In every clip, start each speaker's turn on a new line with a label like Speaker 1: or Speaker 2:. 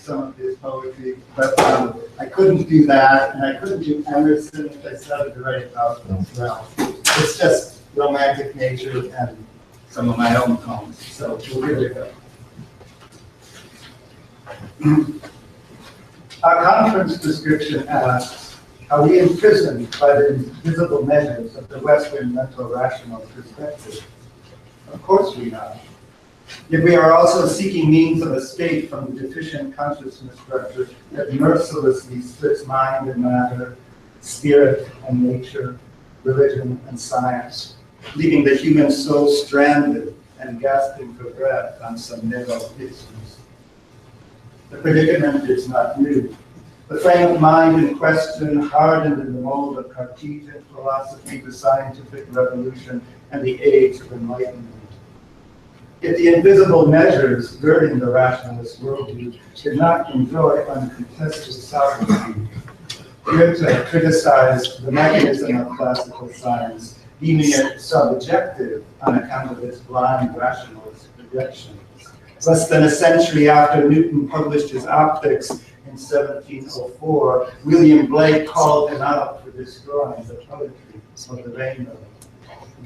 Speaker 1: some of his poetry, but I couldn't do that, and I couldn't do Emerson if I started to write about him as well. It's just romantic nature and some of my own poems, so we'll give it a go. Our conference description asks, are we imprisoned by the invisible measures of the Western mental rational perspective? Of course we are. Yet we are also seeking means of escape from the deficient consciousness structure that mercilessly splits mind and matter, spirit and nature, religion and science, leaving the human soul stranded and gasping for breath on some narrow distance. The predicament is not new. The frame of mind in question, hardened in the mold of Cartesian philosophy, the scientific revolution, and the age of enlightenment. Yet the invisible measures girding the rationalist worldview did not enjoy uncontested sovereignty. Gebser criticized the mechanism of classical science, deeming it subjective on account of its blind rationalist projections. Less than a century after Newton published his Optics in 1704, William Blake called him out for destroying the poetry of the rainbow.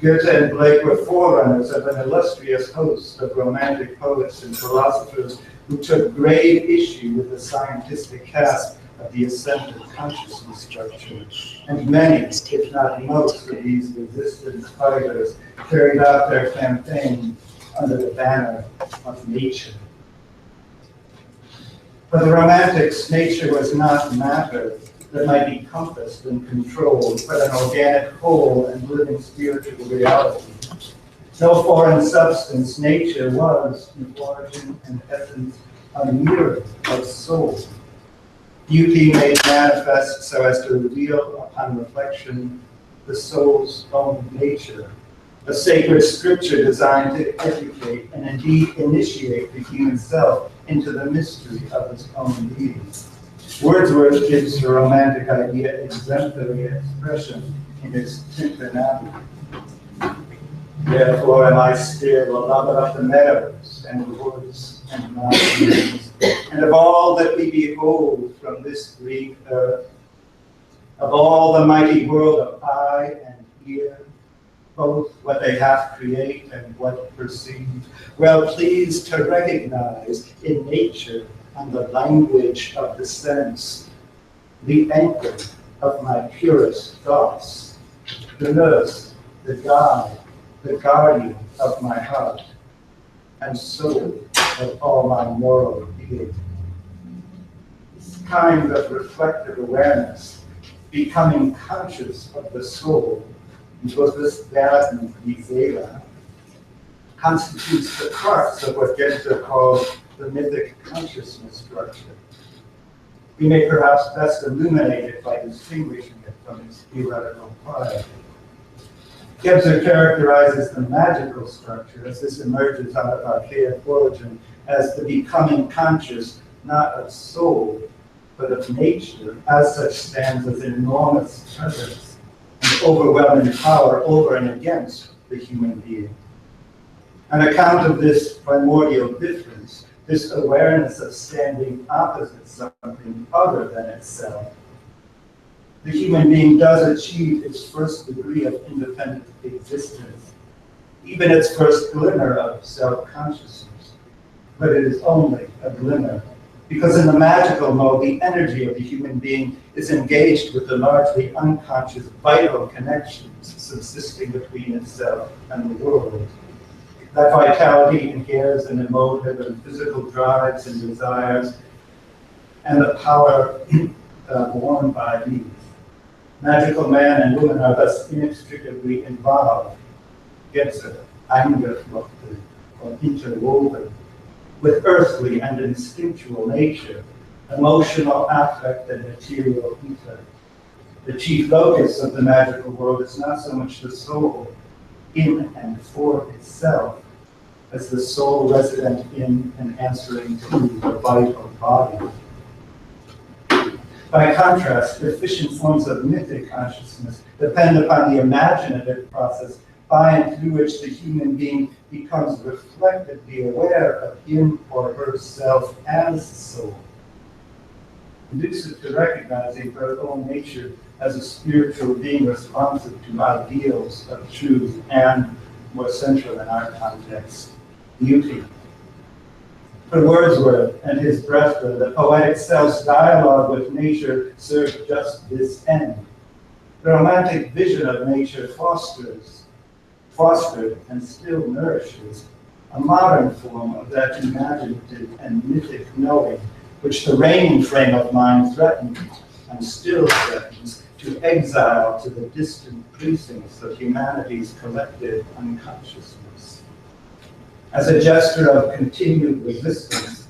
Speaker 1: Goethe and Blake were forerunners of an illustrious host of romantic poets and philosophers who took grave issue with the scientific cast of the ascended consciousness structure. And many, if not most, of these resistance fighters carried out their campaign under the banner of nature. For the Romantics, nature was not matter that might be compassed and controlled, but an organic whole and living spiritual reality. No foreign substance, nature was, in origin and essence, a mirror of soul. Beauty made manifest so as to reveal upon reflection the soul's own nature, a sacred scripture designed to educate and indeed initiate the human self into the mystery of its own being. Wordsworth gives the romantic idea exemplary expression in his Tintinnabulum. Therefore am I still a lover of the meadows and the woods and mountains, and of all that we behold from this green earth, of all the mighty world of eye and ear, both what they half create and what perceive, well pleased to recognize in nature and the language of the sense, the anchor of my purest thoughts, the nurse, the guide, the guardian of my heart, and soul of all my moral being. This kind of reflective awareness, becoming conscious of the soul, which was this Werden, die Seele, constitutes the crux of what Gebser calls the mythic consciousness structure. We may perhaps best illuminate it by distinguishing it from its theoretical part. Gebser characterizes the magical structure as this emerges out of archaic origin as the becoming conscious, not of soul, but of nature. As such, stands as an enormous presence and overwhelming power over and against the human being. On account of this primordial difference, this awareness of standing opposite something other than itself, the human being does achieve its first degree of independent existence, even its first glimmer of self-consciousness. But it is only a glimmer, because in the magical mode, the energy of the human being is engaged with the largely unconscious vital connections subsisting between itself and the world. That vitality inheres in emotive and physical drives and desires, and the power born by these. Magical man and woman are thus inextricably involved, Gebser, eingeflochten, or interwoven, with earthly and instinctual nature, emotional affect and material ether. The chief locus of the magical world is not so much the soul, in and for itself, as the soul resident in and answering to the vital body. By contrast, efficient forms of mythic consciousness depend upon the imaginative process by and through which the human being becomes reflectively aware of him or herself as soul, conducive to recognizing her own nature as a spiritual being responsive to ideals of truth and, more central in our context, beauty. For Wordsworth and his brethren, the poetic self's dialogue with nature served just this end. The romantic vision of nature fostered and still nourishes a modern form of that imaginative and mythic knowing which the reigning frame of mind threatened and still threatens to exile to the distant precincts of humanity's collective unconsciousness. As a gesture of continued resistance,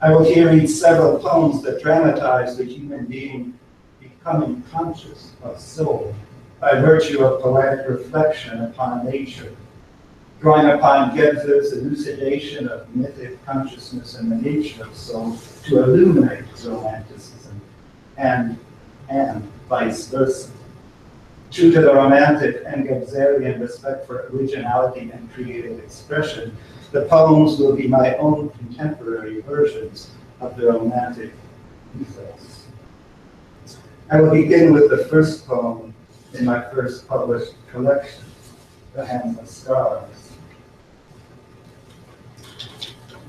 Speaker 1: I will here read several poems that dramatize the human being becoming conscious of soul by virtue of poetic reflection upon nature, drawing upon Gebser's elucidation of mythic consciousness and the nature of soul to illuminate romanticism, and vice versa. True to the romantic and Gebserian respect for originality and creative expression, the poems will be my own contemporary versions of the romantic ethos. I will begin with the first poem in my first published collection, The Hands of Stars.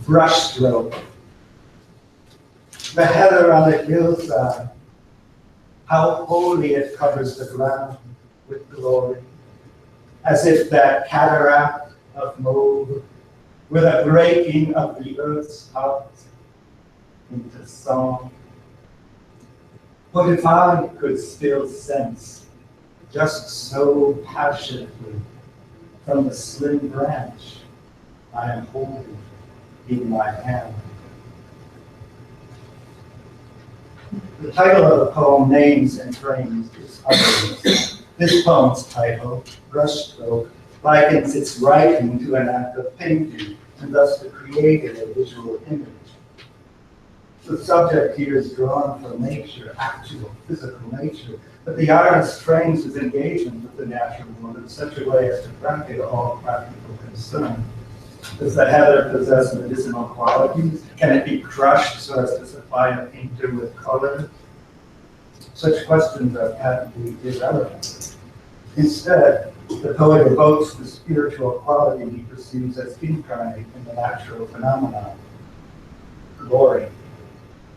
Speaker 1: Brushstroke. The heather on the hillside, how wholly it covers the ground with glory, as if that cataract of mauve were the breaking of the earth's heart into song. What if I could still sense, just so passionately, from the slim branch I am holding in my hand? The title of the poem, Names and Frames, is otherness. This poem's title, Brushstroke, likens its writing to an act of painting, and thus to creating a visual image. The subject here is drawn from nature, actual, physical nature, but the artist frames his engagement with the natural world in such a way as to bracket all practical concern. Does the heather possess medicinal qualities? Can it be crushed so as to supply a painter with color? Such questions are patently irrelevant. Instead, the poet evokes the spiritual quality he perceives as incarnate in the natural phenomenon, glory.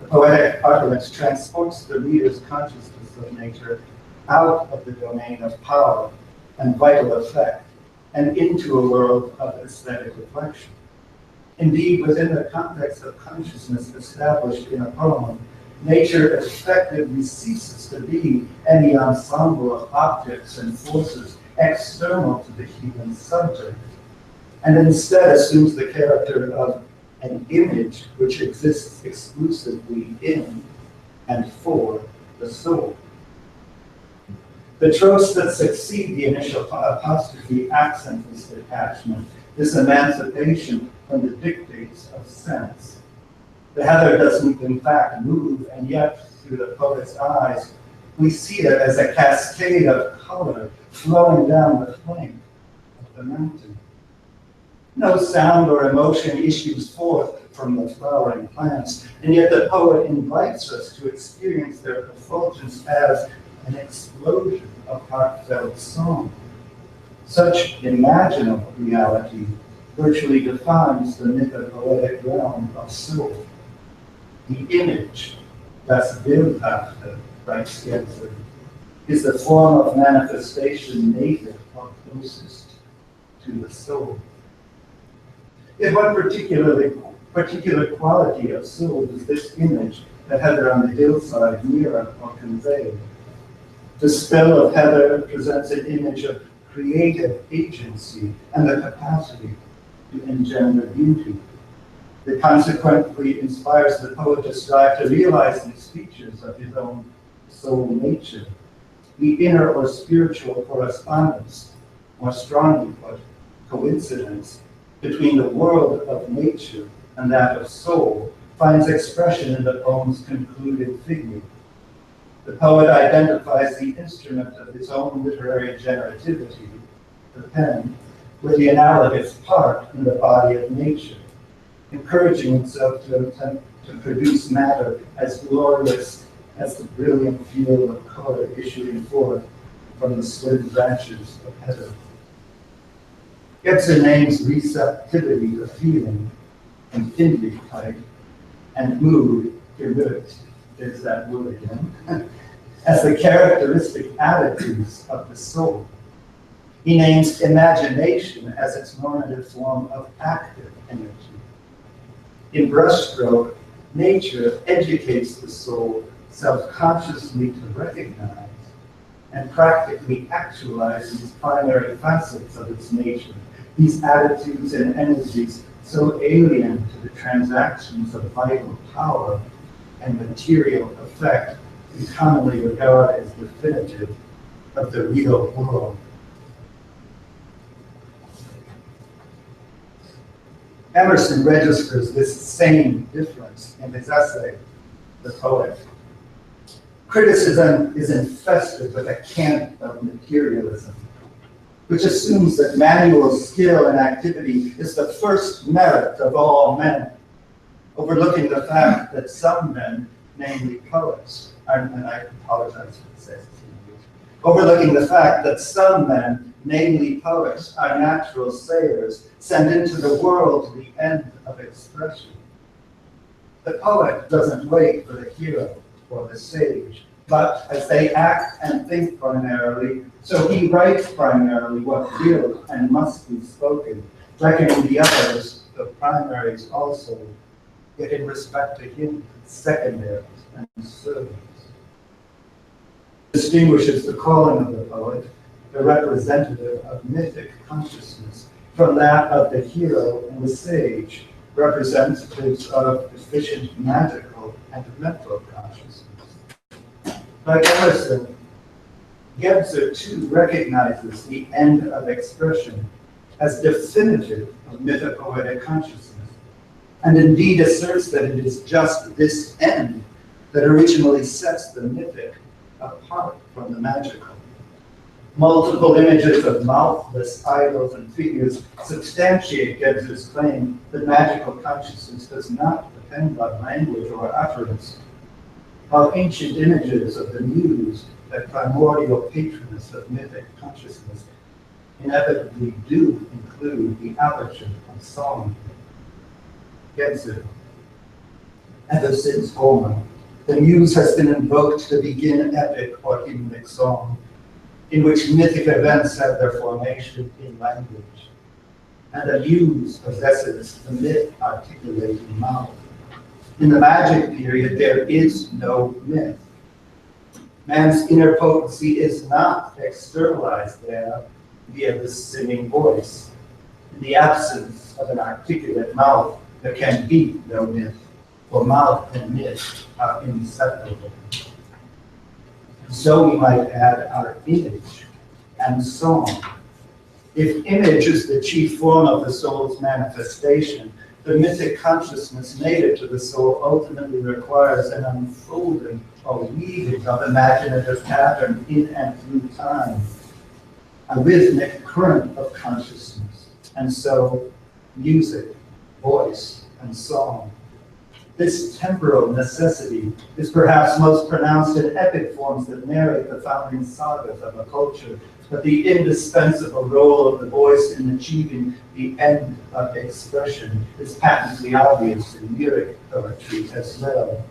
Speaker 1: The poetic utterance transports the reader's consciousness of nature out of the domain of power and vital effect and into a world of aesthetic reflection. Indeed, within the context of consciousness established in a poem, nature effectively ceases to be any ensemble of objects and forces external to the human subject, and instead assumes the character of an image which exists exclusively in and for the soul. The tropes that succeed the initial apostrophe accent this detachment, this emancipation from the dictates of sense. The heather doesn't in fact move, and yet through the poet's eyes, we see it as a cascade of color flowing down the flank of the mountain. No sound or emotion issues forth from the flowering plants, and yet the poet invites us to experience their effulgence as an explosion of heartfelt song. Such imaginable reality virtually defines the mythopoetic realm of soul. The image, das Bildhafte, writes Gebser, is the form of manifestation native or closest to the soul. In what particular quality of soul does this image that heather on the hillside mirror or convey? The spell of heather presents an image of creative agency and the capacity to engender beauty. It consequently inspires the poet to strive to realize these features of his own soul nature, the inner or spiritual correspondence, more strongly put, coincidence, between the world of nature and that of soul finds expression in the poem's concluding figure. The poet identifies the instrument of his own literary generativity, the pen, with the analogous part in the body of nature, encouraging himself to to produce matter as glorious as the brilliant field of color issuing forth from the slim branches of heather. Gebser names receptivity of feeling, Empfindlichkeit, and mood, Gemüt, there's that word again, as the characteristic attitudes of the soul. He names imagination as its normative form of active energy. In brushstroke, nature educates the soul self-consciously to recognize and practically actualize these primary facets of its nature, these attitudes and energies so alien to the transactions of vital power and material effect we commonly regard as definitive of the real world. Emerson registers this same difference in his essay, The Poet. Criticism is infested with a cant of materialism, which assumes that manual skill and activity is the first merit of all men, overlooking the fact that some men, namely poets, and I apologize for the sense, overlooking the fact that some men, namely poets, are natural sayers, sent into the world to the end of expression. The poet doesn't wait for the hero or the sage, but as they act and think primarily, so he writes primarily what will and must be spoken, reckoning the others, the primaries also, yet in respect to him, secondaries and servants. Distinguishes the calling of the poet, the representative of mythic consciousness, from that of the hero and the sage, representatives of efficient magical and mental consciousness. Like Emerson, Gebser too recognizes the end of expression as definitive of mythopoetic consciousness, and indeed asserts that it is just this end that originally sets the mythic apart from the magical. Multiple images of mouthless idols and figures substantiate Gebser's claim that magical consciousness does not depend on language or utterance, while ancient images of the muse, that primordial patroness of mythic consciousness, inevitably do include the aperture of song. Gebser. Ever since Homer, the muse has been invoked to begin epic or hymnic song, in which mythic events have their formation in language. And the muse possesses the myth-articulating mouth. In the magic period, there is no myth. Man's inner potency is not externalized there via the singing voice. In the absence of an articulate mouth, there can be no myth, for mouth and myth are inseparable. So we might add our image and song. If image is the chief form of the soul's manifestation, the mythic consciousness native to the soul ultimately requires an unfolding or weaving of imaginative pattern in and through time, a rhythmic current of consciousness, and so music, voice, and song. This temporal necessity is perhaps most pronounced in epic forms that narrate the founding sagas of a culture, but the indispensable role of the voice in achieving the end of expression is patently obvious in lyric poetry as well.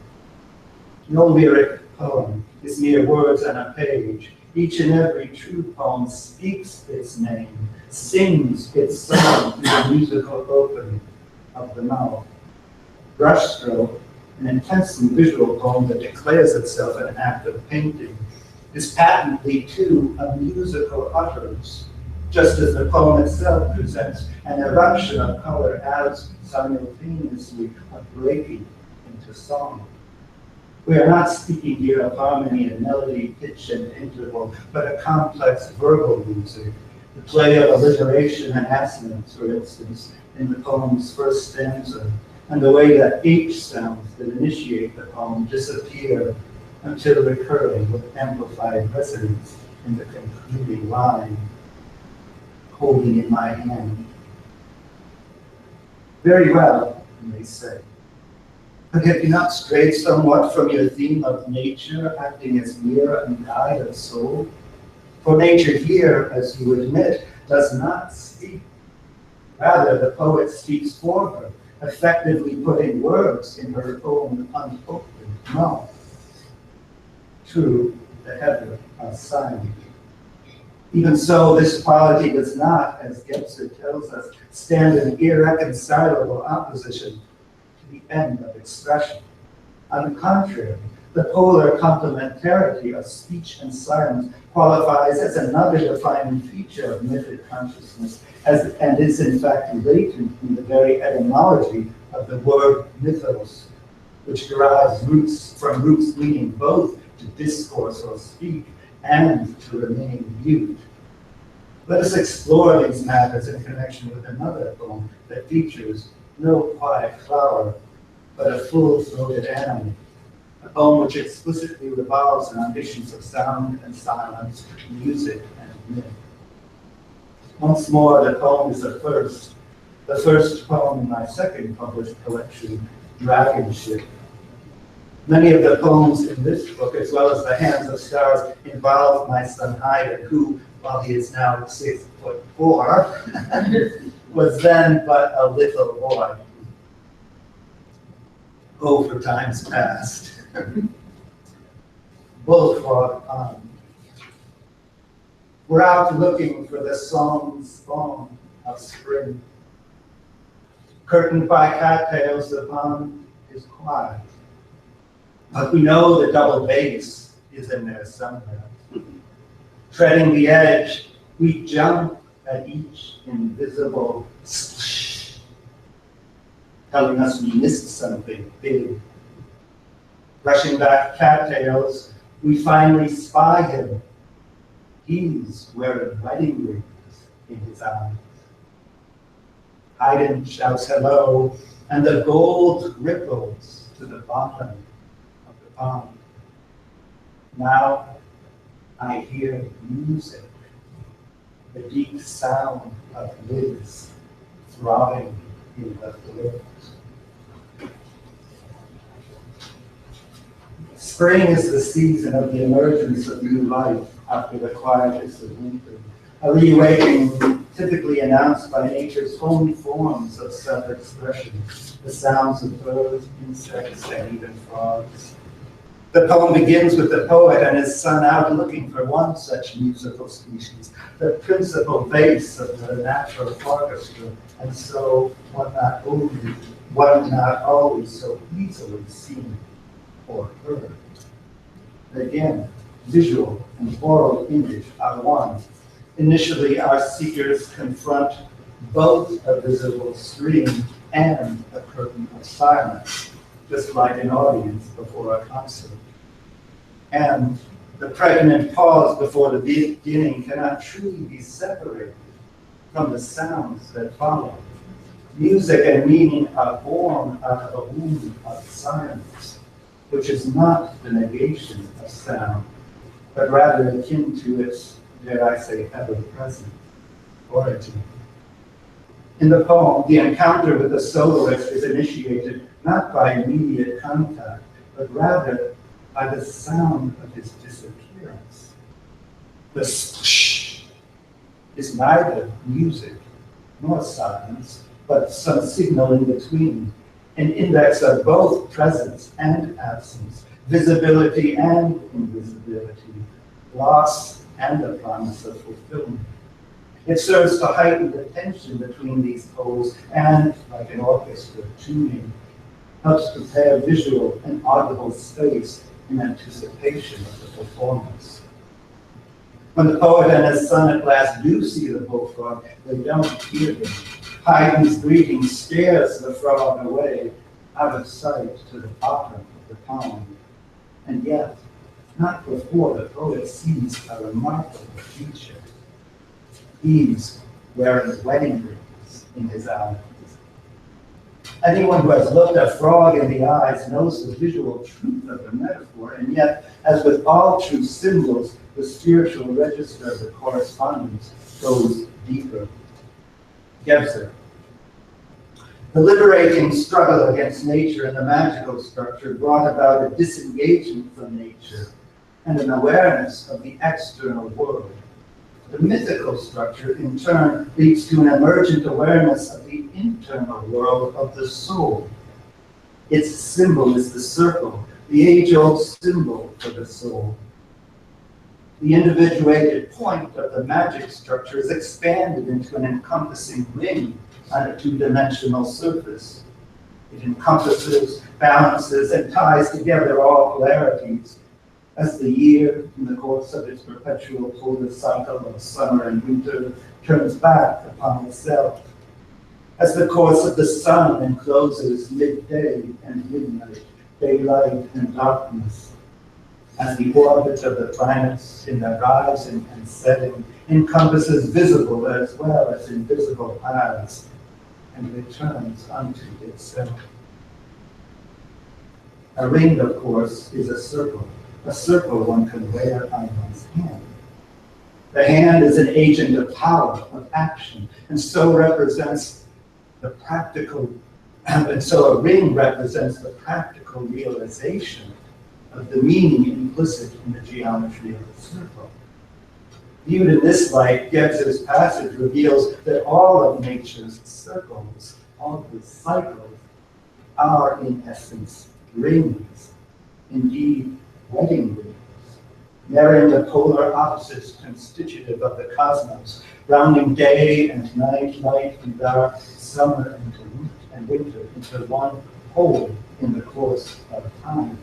Speaker 1: No lyric poem is mere words on a page. Each and every true poem speaks its name, sings its song through the musical opening of the mouth. Brushstroke, an intensely visual poem that declares itself an act of painting, is patently too a musical utterance, just as the poem itself presents an eruption of color as simultaneously a breaking into song. We are not speaking here of harmony and melody, pitch and interval, but a complex verbal music, the play of alliteration and assonance, for instance, in the poem's first stanza, and the way that H sounds that initiate the poem disappear until recurring with amplified resonance in the concluding line, holding in my hand. Very well, you may say. But have you not strayed somewhat from your theme of nature acting as mirror and guide of soul? For nature here, as you admit, does not speak. Rather, the poet speaks for her, effectively putting words in her own unopened mouth. True, the heaven are silent. Even so, this quality does not, as Gebser tells us, stand in irreconcilable opposition to the end of expression. On the contrary, the polar complementarity of speech and silence qualifies as another defining feature of mythic consciousness, and is in fact latent in the very etymology of the word mythos, which derives from roots meaning both to discourse or speak and to remain mute. Let us explore these matters in connection with another poem that features no quiet flower, but a full-throated animal. A poem which explicitly revolves on ambitions of sound and silence, music and myth. Once more, the poem is the first poem in my second published collection, Dragon Ship. Many of the poems in this book, as well as The Hands of Stars, involve my son Haydn, who, while he is now 6'4", was then but a little boy. Oh, for times past. Bullfrog on. We're out looking for the song of spring. Curtained by cattails, the pond is quiet. But we know the double bass is in there somewhere. Treading the edge, we jump at each invisible splash, telling us we missed something big. Brushing back cattails, we finally spy him. He's wearing wedding rings in his eyes. Haydn shouts hello, and the gold ripples to the bottom of the pond. Now I hear music, the deep sound of lids throbbing in the throat. Spring is the season of the emergence of new life after the quietness of winter, a reawakening typically announced by nature's own forms of self-expression, the sounds of birds, insects, and even frogs. The poem begins with the poet and his son out looking for one such musical species, the principal bass of the natural orchestra, and so one not always so easily seen or heard. Again, visual and oral image are one. Initially, our seekers confront both a visible stream and a curtain of silence, just like an audience before a concert. And the pregnant pause before the beginning cannot truly be separated from the sounds that follow. Music and meaning are born out of a womb of silence, which is not the negation of sound, but rather akin to its, dare I say, ever-present origin. In the poem, the encounter with the soloist is initiated not by immediate contact, but rather by the sound of his disappearance. The splash is neither music nor silence, but some signal in between, an index of both presence and absence, visibility and invisibility, loss and the promise of fulfillment. It serves to heighten the tension between these poles and, like an orchestra tuning, helps prepare visual and audible space in anticipation of the performance. When the poet and his son at last do see the bullfrog, they don't hear him. Haydn's greeting scares the frog away, out of sight to the bottom of the pond. And yet, not before the poet sees a remarkable feature. He's wearing wedding rings in his eyes. Anyone who has looked a frog in the eyes knows the visual truth of the metaphor, and yet, as with all true symbols, the spiritual register of the correspondence goes deeper. Gebser. The liberating struggle against nature and the magical structure brought about a disengagement from nature and an awareness of the external world. The mythical structure, in turn, leads to an emergent awareness of the internal world of the soul. Its symbol is the circle, the age-old symbol for the soul. The individuated point of the magic structure is expanded into an encompassing ring on a two-dimensional surface. It encompasses, balances, and ties together all polarities. As the year, in the course of its perpetual polar cycle of summer and winter, turns back upon itself. As the course of the sun encloses midday and midnight, daylight and darkness. As the orbit of the planets in their rising and setting encompasses visible as well as invisible paths, and returns unto itself. A ring, of course, is a circle one can wear on one's hand. The hand is an agent of power, of action, and so represents the practical, and so a ring represents the practical realization of the meaning implicit in the geometry of the circle. Viewed in this light, Gebser's passage reveals that all of nature's circles, all of its cycles, are in essence rings, indeed wedding rings, mirroring the polar opposites constitutive of the cosmos, rounding day and night, light and dark, summer and winter into one whole in the course of time.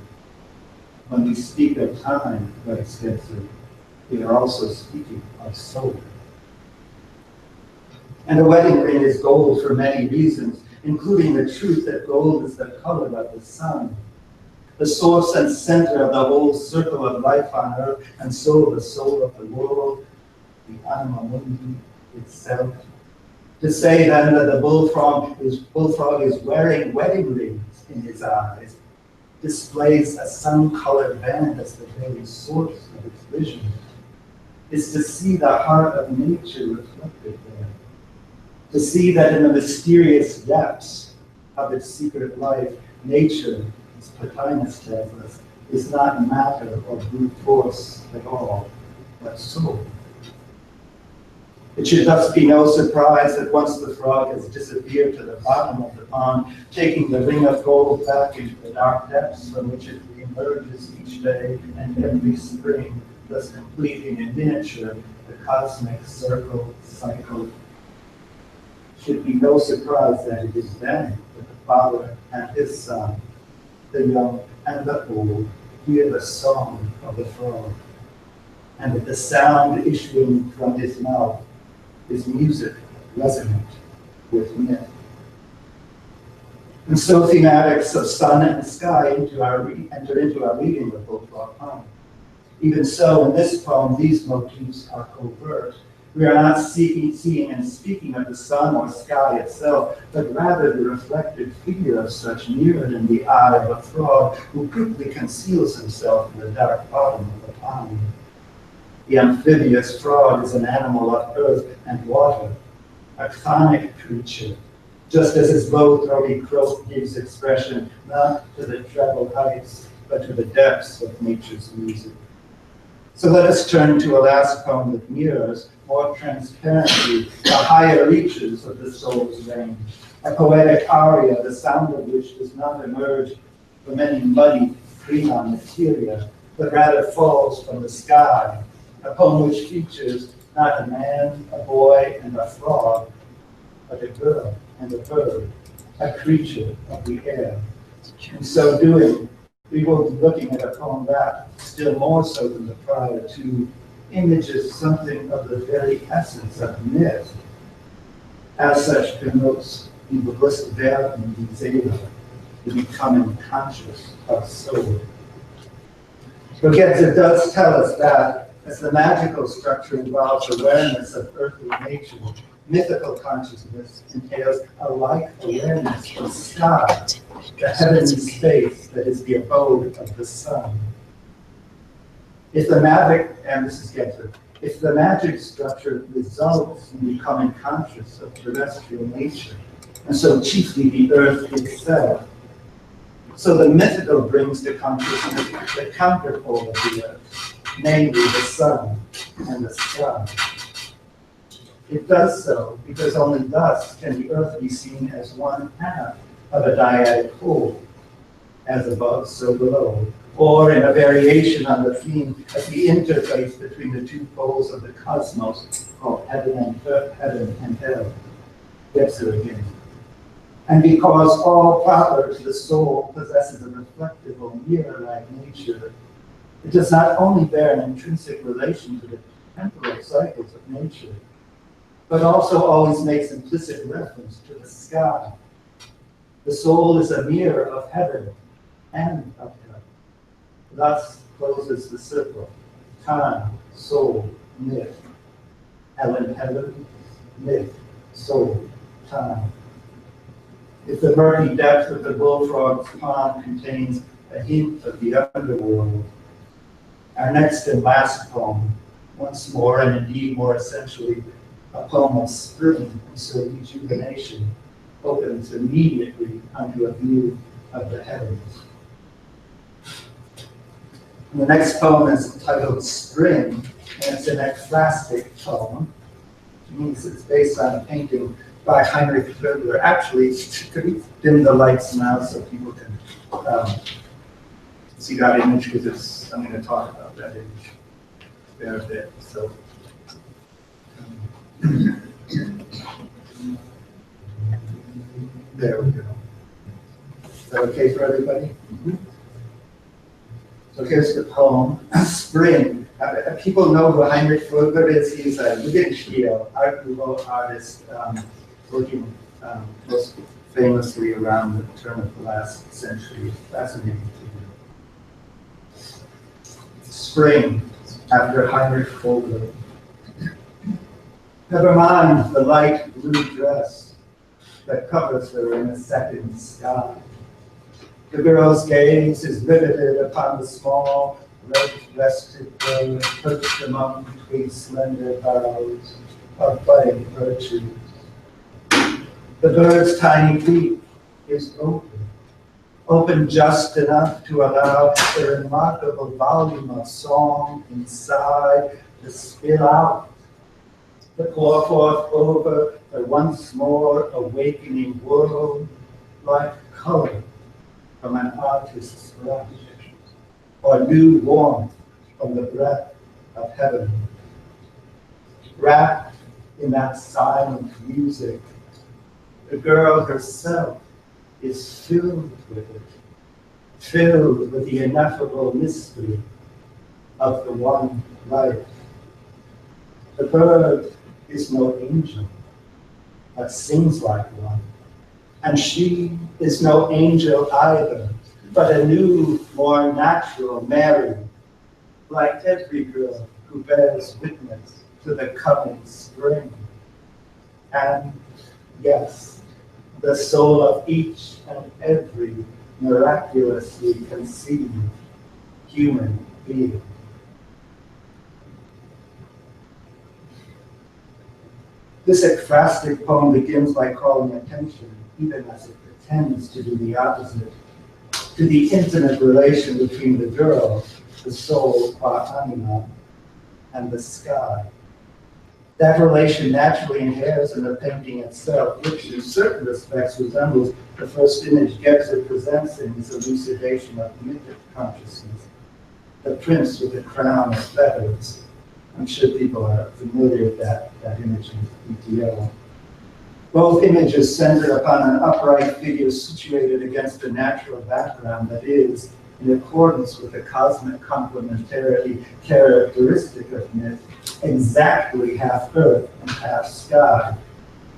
Speaker 1: When we speak of time, writes Gebser, we are also speaking of soul. And a wedding ring is gold for many reasons, including the truth that gold is the color of the sun, the source and center of the whole circle of life on earth, and so the soul of the world, the anima mundi itself. To say then that the bullfrog is wearing wedding rings in his eyes displays a sun-colored band as the very source of its vision, is to see the heart of nature reflected there, to see that in the mysterious depths of its secret life, nature, as Plotinus tells us, is not matter or brute force at all, but soul. It should thus be no surprise that once the frog has disappeared to the bottom of the pond, taking the ring of gold back into the dark depths from which it emerges each day and every spring, thus completing in miniature the cosmic circle cycle. It should be no surprise that it is then that the Father and his Son, the young and the old, hear the song of the frog, and that the sound issuing from his mouth is music resonant with myth. And so thematics of sun and sky enter into our reading of Polikoff poem. Even so, in this poem, these motifs are covert. We are not seeing and speaking of the sun or sky itself, but rather the reflected figure of such mirrored in the eye of a frog who quickly conceals himself in the dark bottom of the pond. The amphibious frog is an animal of earth and water, a chthonic creature, just as his low-throaty croak gives expression not to the treble heights, but to the depths of nature's music. So let us turn to a last poem that mirrors more transparently the higher reaches of the soul's range, a poetic aria, the sound of which does not emerge from any muddy prion materia, but rather falls from the sky, a poem which features not a man, a boy, and a frog, but a girl and a bird, a creature of the air. In so doing, we will be looking at a poem that, still more so than the prior two, images something of the very essence of myth. As such, connotes the Bewusstwerden, die Seele, the becoming conscious of soul. So Gebser does tell us that, as the magical structure involves awareness of earthly nature, mythical consciousness entails a like awareness of sky, the heavenly space that is the abode of the sun. If the magic, and this is Gebser, if the magic structure results in becoming conscious of terrestrial nature, and so chiefly the earth itself. So the mythical brings to consciousness the counterpole of the earth, namely the sun and the sky. It does so because only thus can the earth be seen as one half of a dyadic whole, as above, so below, or in a variation on the theme as the interface between the two poles of the cosmos called heaven and hell. Gebser again. And because all proper to the soul possesses a reflective or mirror-like nature, it does not only bear an intrinsic relation to the temporal cycles of nature, but also always makes implicit reference to the sky. The soul is a mirror of heaven and of hell. Thus closes the circle. Time, soul, myth. Heaven, myth, soul, time. If the murky depth of the bullfrog's pond contains a hint of the underworld, our next and last poem, once more and indeed more essentially, a poem of spring and so rejuvenation, opens immediately onto a view of the heavens. And the next poem is titled Spring, and it's an ekphrastic poem. It means it's based on a painting by Heinrich Vogler. Actually, could we dim the lights now so people can see that image, because I'm going to talk about that image a fair bit. So, there we go. Is that okay for everybody? Mm-hmm. So here's the poem, Spring. People know who Heinrich Vogler is. He's a Jugendstil, Art Nouveau artist, working most famously around the turn of the last century. Fascinating figure. Spring, after Heinrich Vogler. Never mind the light blue dress that covers her in a second sky. The girl's gaze is riveted upon the small, red-breasted bird perched among between slender boughs of budding fir trees. The bird's tiny beak is open just enough to allow the remarkable volume of song inside to spill out, to pour forth over the once more awakening world like color from an artist's brush, or new warmth from the breath of heaven. Wrapped in that silent music, the girl herself is filled with it, filled with the ineffable mystery of the one life. The bird is no angel, but sings like one. And she is no angel either, but a new, more natural Mary, like every girl who bears witness to the coming spring. And yes, the soul of each and every miraculously conceived human being. This ekphrastic poem begins by calling attention, even as it pretends to do the opposite, to the intimate relation between the girl, the soul, qua anima, and the sky. That relation naturally inheres in the painting itself, which in certain respects resembles the first image Gebser presents in his elucidation of mythic consciousness, the prince with the crown of feathers. I'm sure people are familiar with that image in ETL. Both images center upon an upright figure situated against a natural background that is, in accordance with the cosmic complementarity characteristic of myth, exactly half earth and half sky.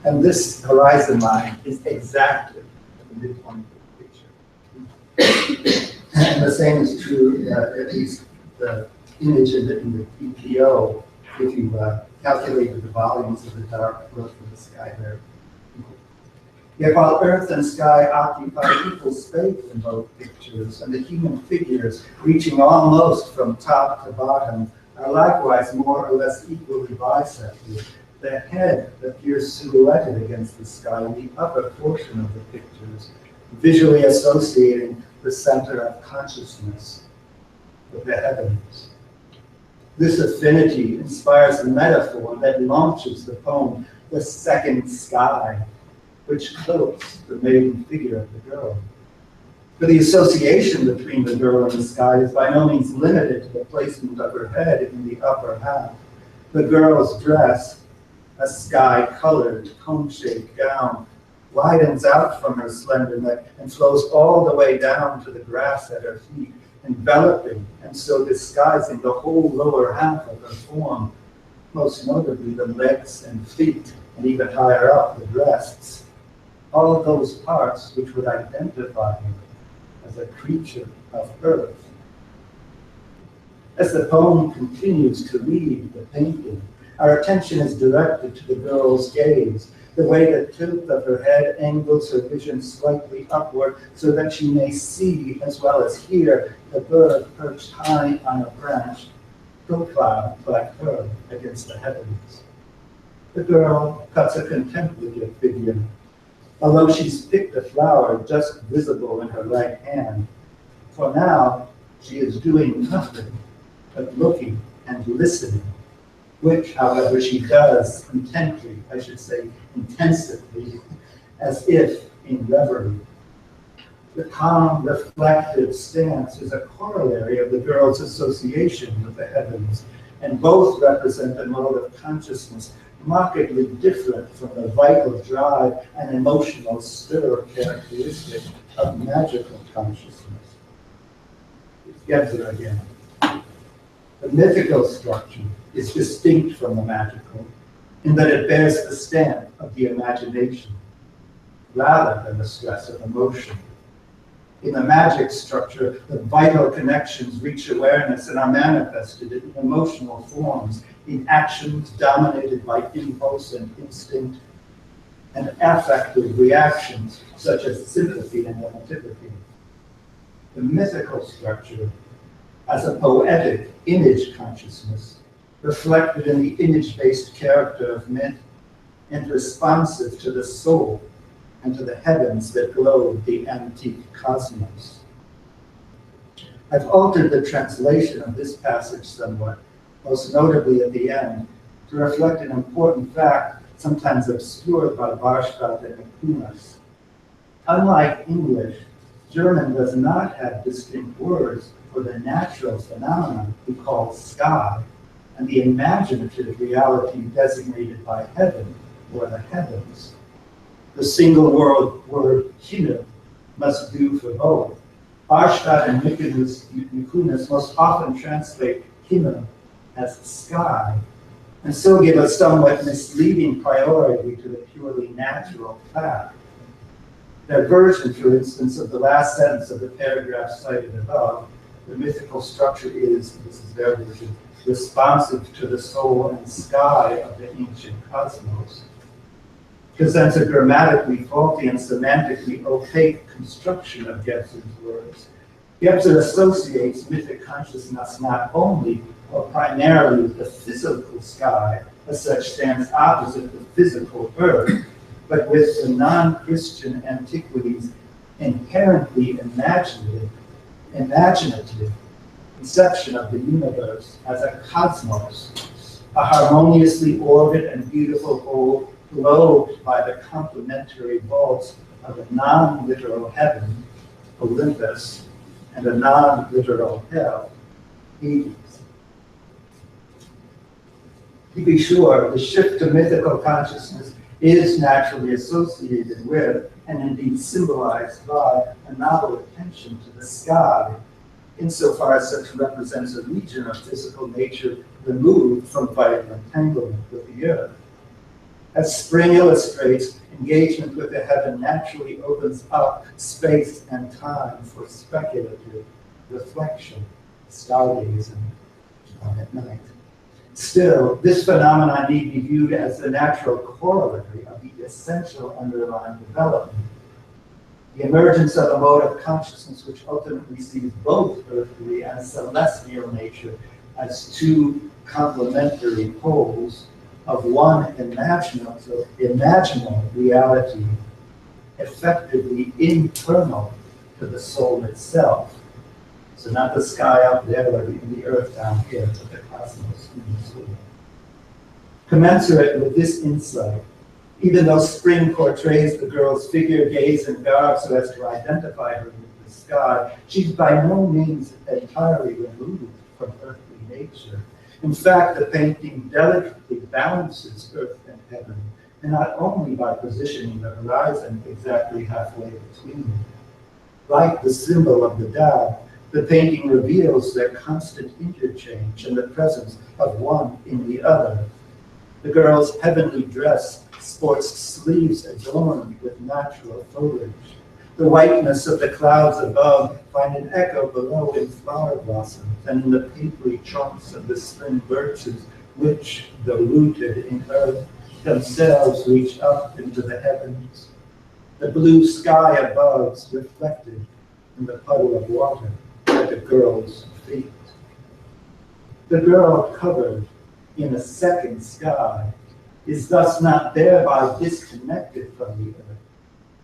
Speaker 1: And this horizon line is exactly at the midpoint of the picture. And the same is true, at least the image in the EPO, if you calculated the volumes of the dark earth and the sky there. Yet while earth and sky occupy equal space in both pictures, and the human figures reaching almost from top to bottom are likewise more or less equally bisected, The head appears silhouetted against the sky in the upper portion of the pictures, visually associating the center of consciousness with the heavens. This affinity inspires the metaphor that launches the poem, the second sky, which cloaks the maiden figure of the girl. But the association between the girl and the sky is by no means limited to the placement of her head in the upper half. The girl's dress, a sky-colored, cone-shaped gown, widens out from her slender neck and flows all the way down to the grass at her feet, enveloping and so disguising the whole lower half of her form, most notably the legs and feet, and even higher up, the breasts. All of those parts which would identify her as a creature of earth. As the poem continues to lead the painting, our attention is directed to the girl's gaze, the way the tilt of her head angles her vision slightly upward so that she may see as well as hear the bird perched high on a branch, profiled like her against the heavens. The girl cuts a contemplative figure. Although she's picked a flower just visible in her right hand, for now she is doing nothing but looking and listening, which, however, she does intently, I should say intensively, as if in reverie. The calm, reflective stance is a corollary of the girl's association with the heavens, and both represent a mode of consciousness markedly different from the vital drive and emotional stir characteristic of magical consciousness. It's Gebser again. The mythical structure is distinct from the magical in that it bears the stamp of the imagination rather than the stress of emotion. In the magic structure, the vital connections reach awareness and are manifested in emotional forms, in actions dominated by impulse and instinct, and affective reactions such as sympathy and antipathy. The mythical structure as a poetic image consciousness, reflected in the image-based character of myth, and responsive to the soul and to the heavens that glowed the antique cosmos. I've altered the translation of this passage somewhat, most notably at the end, to reflect an important fact sometimes obscured by Barstadt and Kunas. Unlike English, German does not have distinct words for the natural phenomenon we call sky and the imaginative reality designated by heaven or the heavens. The single word Himmel must do for both. Barstadt and Kunas most often translate Himmel as sky, and so give a somewhat misleading priority to the purely natural fact. Their version, for instance, of the last sentence of the paragraph cited above, the mythical structure is, this is their version, responsive to the soul and sky of the ancient cosmos, presents a grammatically faulty and semantically opaque construction of Gebser's words. Gebser associates mythic consciousness not only or primarily with the physical sky, as such stands opposite the physical earth, but with the non-Christian antiquities inherently imaginative conception of the universe as a cosmos, a harmoniously ordered and beautiful whole globed by the complementary vaults of a non-literal heaven, Olympus, and a non-literal hell, Hades. To be sure, the shift to mythical consciousness is naturally associated with, and indeed symbolized by, a novel attention to the sky, insofar as such represents a region of physical nature removed from vital entanglement with the earth. As Spring illustrates, engagement with the heaven naturally opens up space and time for speculative reflection, stargazing at night. Still, this phenomenon need be viewed as the natural corollary of the essential underlying development. The emergence of a mode of consciousness which ultimately sees both earthly and celestial nature as two complementary poles, of one imaginal reality, effectively internal to the soul itself. So not the sky up there or the earth down here, but the cosmos in the soul. Commensurate with this insight, even though Spring portrays the girl's figure, gaze, and garb so as to identify her with the sky, she's by no means entirely removed from earthly nature. In fact, the painting delicately balances earth and heaven, and not only by positioning the horizon exactly halfway between them. Like the symbol of the Tao, the painting reveals their constant interchange and the presence of one in the other. The girl's heavenly dress sports sleeves adorned with natural foliage. The whiteness of the clouds above find an echo below in flower blossoms and in the papery trunks of the spring birches, which, though rooted in earth, themselves reach up into the heavens. The blue sky above is reflected in the puddle of water at the girl's feet. The girl covered in a second sky is thus not thereby disconnected from the earth,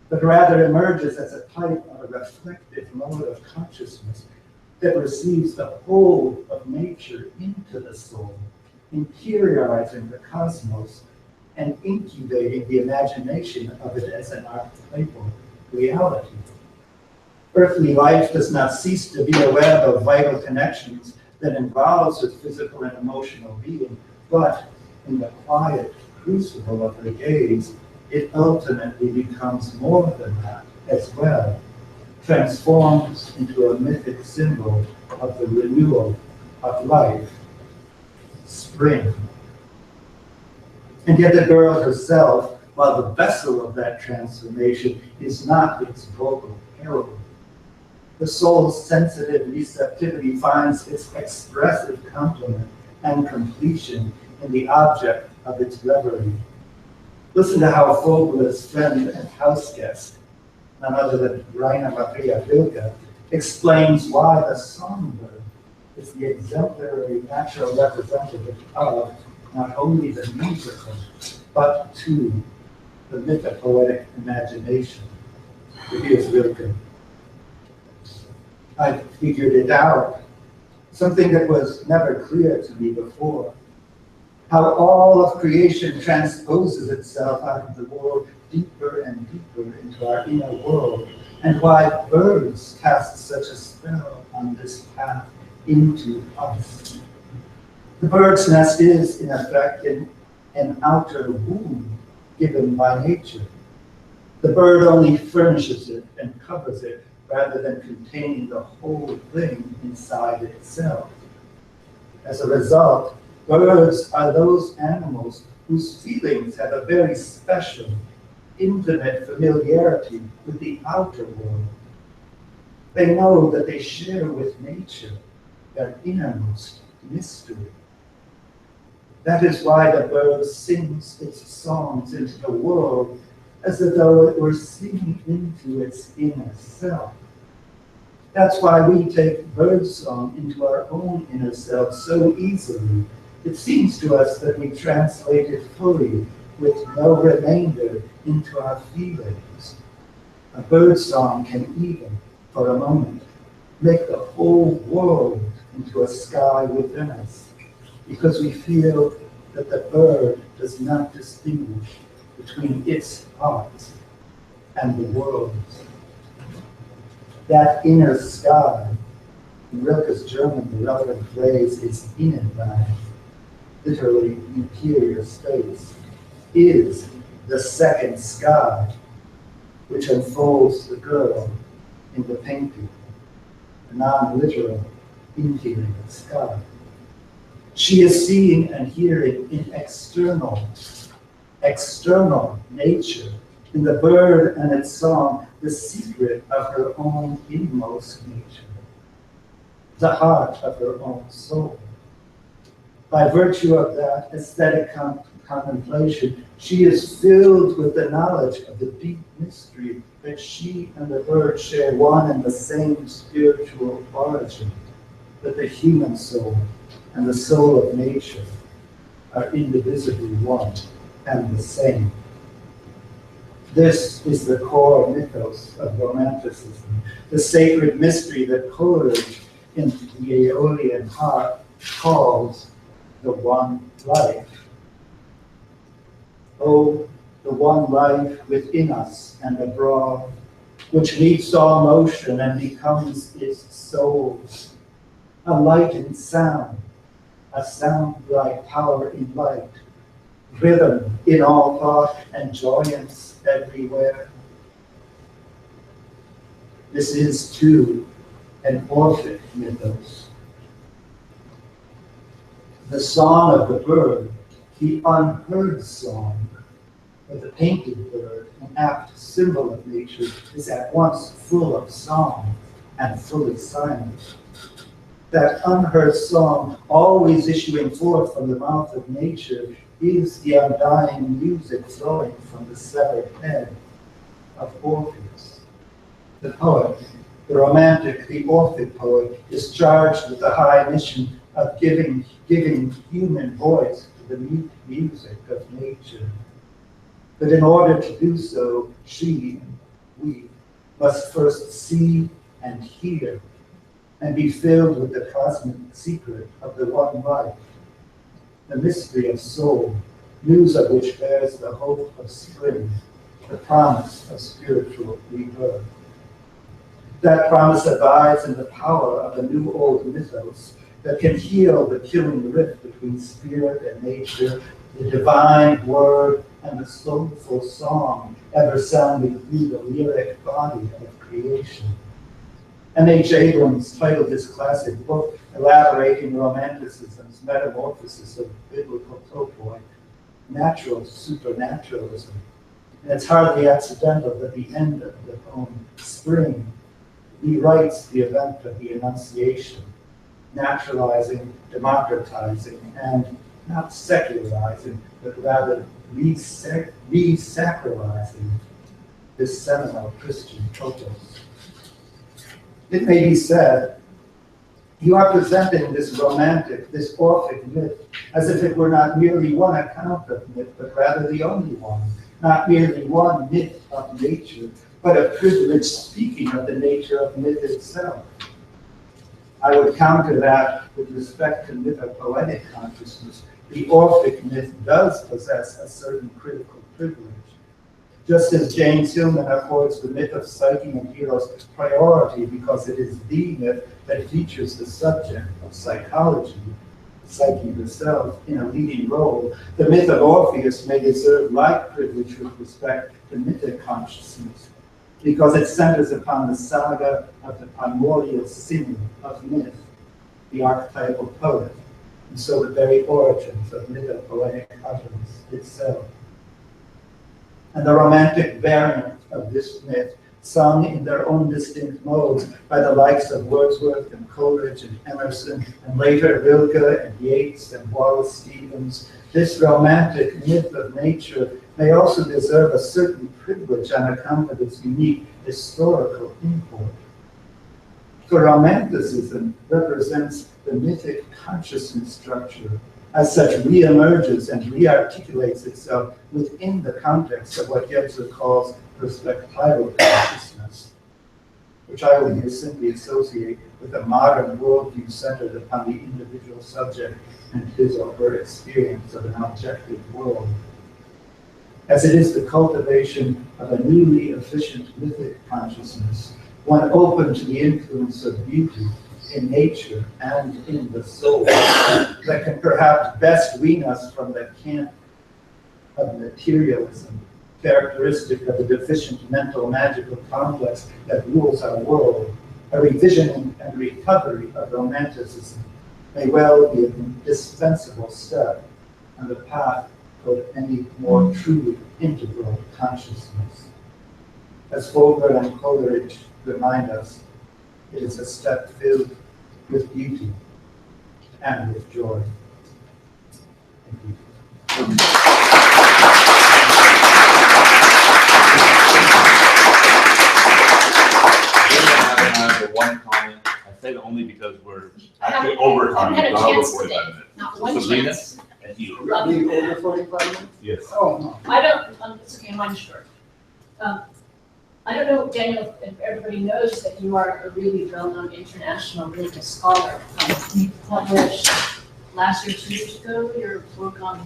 Speaker 1: but rather emerges as a type of a reflective mode of consciousness that receives the whole of nature into the soul, interiorizing the cosmos and incubating the imagination of it as an archetypal reality. Earthly life does not cease to be a web of vital connections that involves its physical and emotional being, but in the quiet crucible of the gaze, it ultimately becomes more than that as well, transforms into a mythic symbol of the renewal of life, spring. And yet the girl herself, while the vessel of that transformation, is not its vocal herald. The soul's sensitive receptivity finds its expressive complement and completion in the object of its reverie. Listen to how Vogler's friend and house guest, none other than Rainer Maria Rilke, explains why the songbird is the exemplary natural representative of not only the musical, but too the mythopoetic imagination. Here's Rilke. I figured it out, something that was never clear to me before. How all of creation transposes itself out of the world deeper and deeper into our inner world, and why birds cast such a spell on this path into us. The bird's nest is, in effect, an outer womb given by nature. The bird only furnishes it and covers it rather than containing the whole thing inside itself. As a result, birds are those animals whose feelings have a very special, intimate familiarity with the outer world. They know that they share with nature their innermost mystery. That is why the bird sings its songs into the world as though it were singing into its inner self. That's why we take birdsong into our own inner self so easily. It seems to us that we translate it fully, with no remainder, into our feelings. A birdsong can even, for a moment, make the whole world into a sky within us, because we feel that the bird does not distinguish between its heart and the world's. That inner sky, in Rilke's German, the relevant phrase is Innenreich, literally interior space, is the second sky, which unfolds the girl in the painting, the non-literal interior sky. She is seeing and hearing in external nature, in the bird and its song, the secret of her own inmost nature, the heart of her own soul. By virtue of that aesthetic contemplation, she is filled with the knowledge of the deep mystery that she and the bird share one and the same spiritual origin, that the human soul and the soul of nature are indivisibly one and the same. This is the core mythos of Romanticism, the sacred mystery that Coleridge in the Aeolian Harp calls the one life. Oh, the one life within us and abroad, which leaps all motion and becomes its soul, a light in sound, a sound-like power in light, rhythm in all thought and joyance everywhere. This is, too, an Orphic mythos. The song of the bird, the unheard song, or the painted bird, an apt symbol of nature, is at once full of song and fully silent. That unheard song, always issuing forth from the mouth of nature, is the undying music flowing from the severed head of Orpheus. The poet, the romantic, the Orphic poet, is charged with the high mission of giving human voice to the mute music of nature. But in order to do so, we must first see and hear and be filled with the cosmic secret of the one life, the mystery of soul, news of which bears the hope of spring, the promise of spiritual rebirth. That promise abides in the power of a new old mythos that can heal the killing rift between spirit and nature, the divine word and the soulful song ever sounding through the lyric body of creation. M.H. Abrams titled his classic book, elaborating Romanticism's metamorphosis of biblical topoi, Natural Supernaturalism. And it's hardly accidental that the end of the poem, Spring, rewrites the event of the Annunciation, naturalizing, democratizing, and not secularizing, but rather re-sacralizing this seminal Christian topos. It may be said, you are presenting this romantic, this Orphic myth as if it were not merely one account of myth, but rather the only one, not merely one myth of nature, but a privileged speaking of the nature of myth itself. I would counter that with respect to mythopoetic consciousness, the Orphic myth does possess a certain critical privilege. Just as James Hillman affords the myth of Psyche and Eros priority because it is the myth that features the subject of psychology, Psyche herself, in a leading role, the myth of Orpheus may deserve like privilege with respect to mythic consciousness, because it centers upon the saga of the primordial sin of myth, the archetypal poet, and so the very origins of mythopoetic utterance itself. And the romantic variant of this myth, sung in their own distinct modes by the likes of Wordsworth and Coleridge and Emerson, and later Rilke and Yeats and Wallace Stevens, this romantic myth of nature may also deserve a certain privilege on account of its unique historical import. For Romanticism represents the mythic consciousness structure, as such reemerges and rearticulates itself within the context of what Gebser calls perspectival consciousness, which I will here simply associate with a modern worldview centered upon the individual subject and his or her experience of an objective world. As it is the cultivation of a newly efficient mythic consciousness, one open to the influence of beauty in nature and in the soul, that can perhaps best wean us from the camp of materialism, characteristic of the deficient mental magical complex that rules our world. A revisioning and recovery of Romanticism may well be an indispensable step on the path toward any more truly integral consciousness. As Faulkner and Coleridge remind us, it is a step filled with beauty and with joy. Thank you.
Speaker 2: I have one comment. I say that only because we're actually over time.
Speaker 3: I had a chance today.
Speaker 2: minutes.
Speaker 3: Not
Speaker 2: So
Speaker 3: one
Speaker 2: Sabrina
Speaker 3: chance.
Speaker 2: and you.
Speaker 1: Being over 45 minutes?
Speaker 2: Yes.
Speaker 1: Oh, no.
Speaker 3: I don't, it's okay, mine's short. I don't know, Daniel, if everybody knows that you are a really well-known international religious scholar. You published last year, 2 years ago, your book on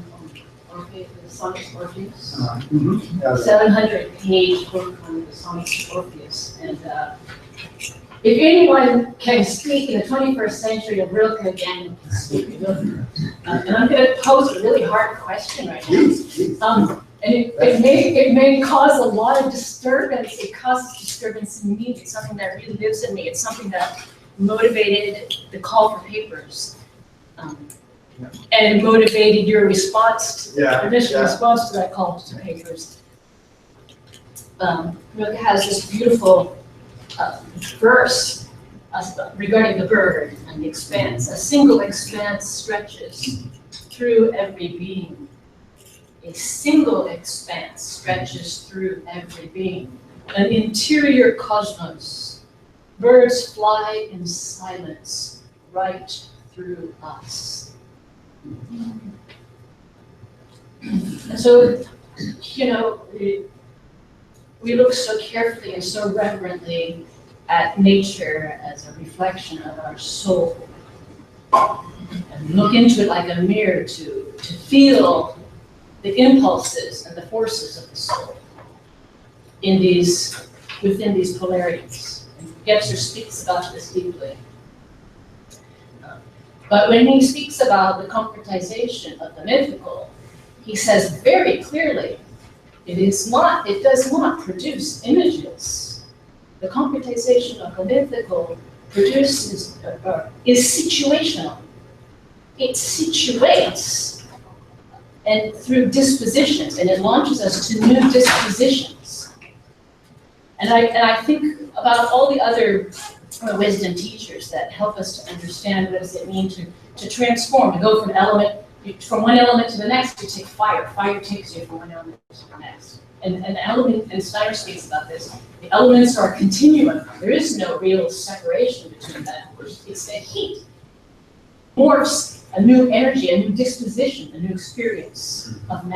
Speaker 3: Orpheus, the Sonnets of Orpheus.
Speaker 1: Yeah,
Speaker 3: 700-page book on the Sonnets of Orpheus. And if anyone can speak in the 21st century of Rilke, Daniel can speak of Rilke. And I'm going to pose a really hard question right now.
Speaker 1: please.
Speaker 3: And it may cause a lot of disturbance. It causes disturbance in me. It's something that really lives in me. It's something that motivated the call for papers. And it motivated your response, initial response to that call to papers. Rilke has this beautiful verse regarding the bird and the expanse. A single expanse stretches through every being. A single expanse stretches through every being. An interior cosmos. Birds fly in silence right through us. And so, we look so carefully and so reverently at nature as a reflection of our soul. And we look into it like a mirror to feel the impulses and the forces of the soul within these polarities. And Gebser speaks about this deeply. But when he speaks about the concretization of the mythical, he says very clearly, it does not produce images. The concretization of the mythical is situational. It situates and through dispositions, and it launches us to new dispositions. And I think about all the other wisdom teachers that help us to understand what does it mean to transform, to go from one element to the next. You take fire. Fire takes you from one element to the next. And Steiner speaks about this. The elements are a continuum. There is no real separation between them. It's the heat morphs a new energy, a new disposition, a new experience of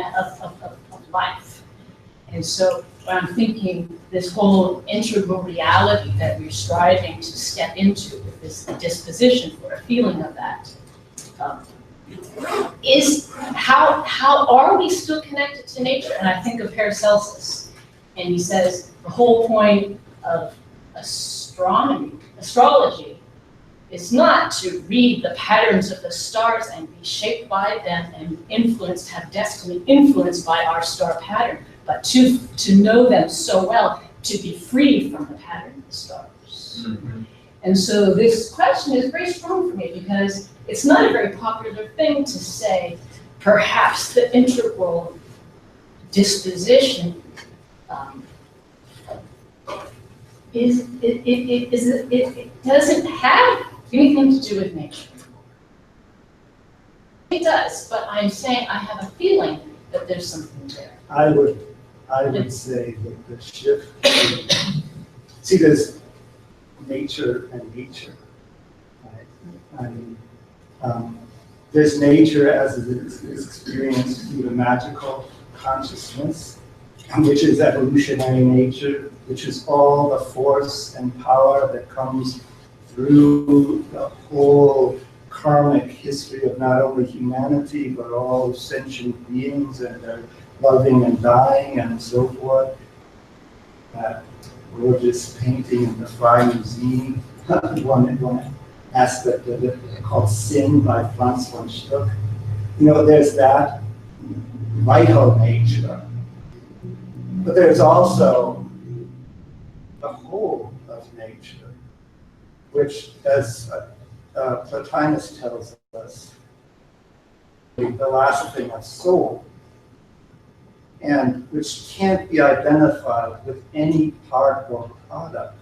Speaker 3: life. And so when I'm thinking this whole integral reality that we're striving to step into with this disposition for a feeling of that, is how are we still connected to nature? And I think of Paracelsus, and he says the whole point of astrology, is not to read the patterns of the stars and be shaped by them and have destiny influenced by our star pattern, but to know them so well, to be free from the pattern of the stars. Mm-hmm. And so this question is very strong for me because it's not a very popular thing to say, perhaps the integral disposition it doesn't have anything to do with nature. It does, but I'm saying I have a feeling that there's something there.
Speaker 1: I would say that the shift, see, there's nature and nature, right? I mean, there's nature as it is experienced through the magical consciousness, which is evolutionary nature, which is all the force and power that comes through the whole karmic history of not only humanity, but all sentient beings and their loving and dying and so forth. That gorgeous painting in the Frey Museum, one aspect of it called Sin by Franz von Stuck. There's that vital nature. But there's also the whole of nature, which, as Plotinus tells us, the last thing of soul, and which can't be identified with any part or product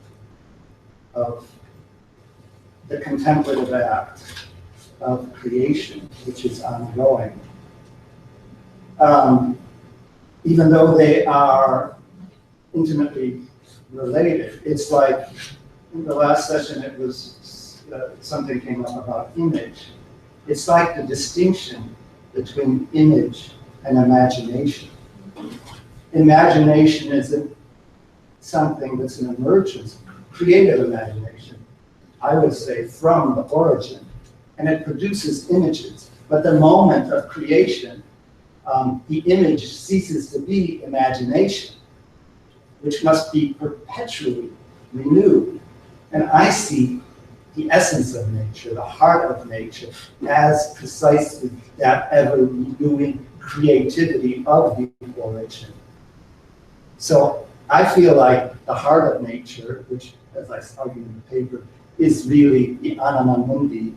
Speaker 1: of the contemplative act of creation, which is ongoing. Even though they are intimately related, it's like in the last session it was something came up about image. It's like the distinction between image and imagination. Imagination isn't something that's an emergence, creative imagination, I would say, from the origin. And it produces images. But the moment of creation, the image ceases to be imagination, which must be perpetually renewed. And I see the essence of nature, the heart of nature, as precisely that ever-renewing creativity of the origin. So I feel like the heart of nature, which, as I argue in the paper, is really the anima mundi,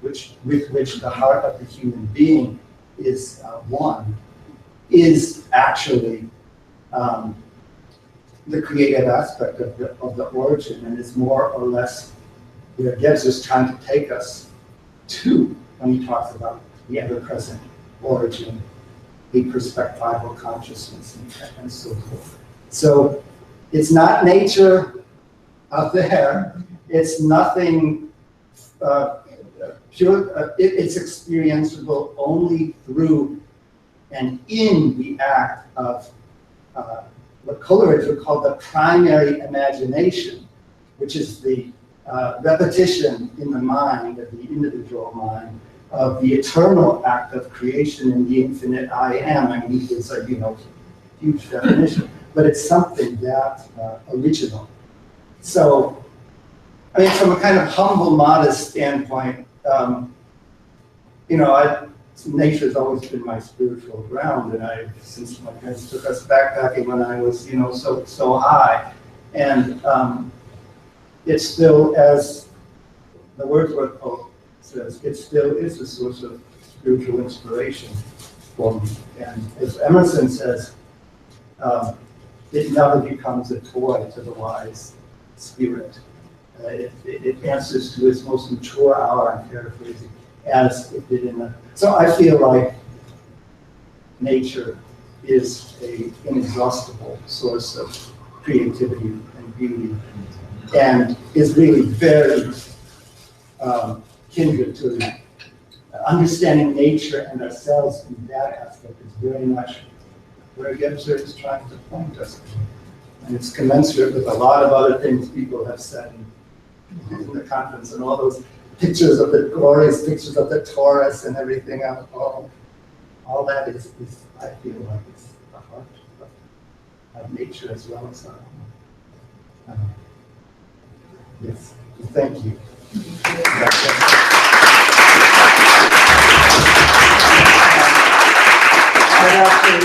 Speaker 1: with which the heart of the human being is one, is actually the creative aspect of the origin, and is more or less where Gebser is trying to take us to when he talks about the ever-present origin, the perspectival consciousness, and so forth. So it's not nature out there. It's nothing pure. It's experienceable only through and in the act of what Coleridge would call the primary imagination, which is the repetition in the mind, of the individual mind, of the eternal act of creation in the infinite I am. I mean, it's a huge definition, but it's something that original. So, I mean, from a kind of humble, modest standpoint, nature's always been my spiritual ground, and since my parents took us backpacking when I was, so high, and it still, as the Wordsworth poet says, it still is a source of spiritual inspiration for me. And as Emerson says, it never becomes a toy to the wise spirit. It answers to its most mature hour, I'm paraphrasing, as it did in the. So I feel like nature is an inexhaustible source of creativity and beauty, and is really very kindred to understanding nature and ourselves in that aspect is very much where Gebser is trying to point us. And it's commensurate with a lot of other things people have said in the conference, and all those pictures of the glorious pictures of the Taurus and everything else. All that is I feel like it's the heart of nature as well as our own. Yes, thank you. I'd actually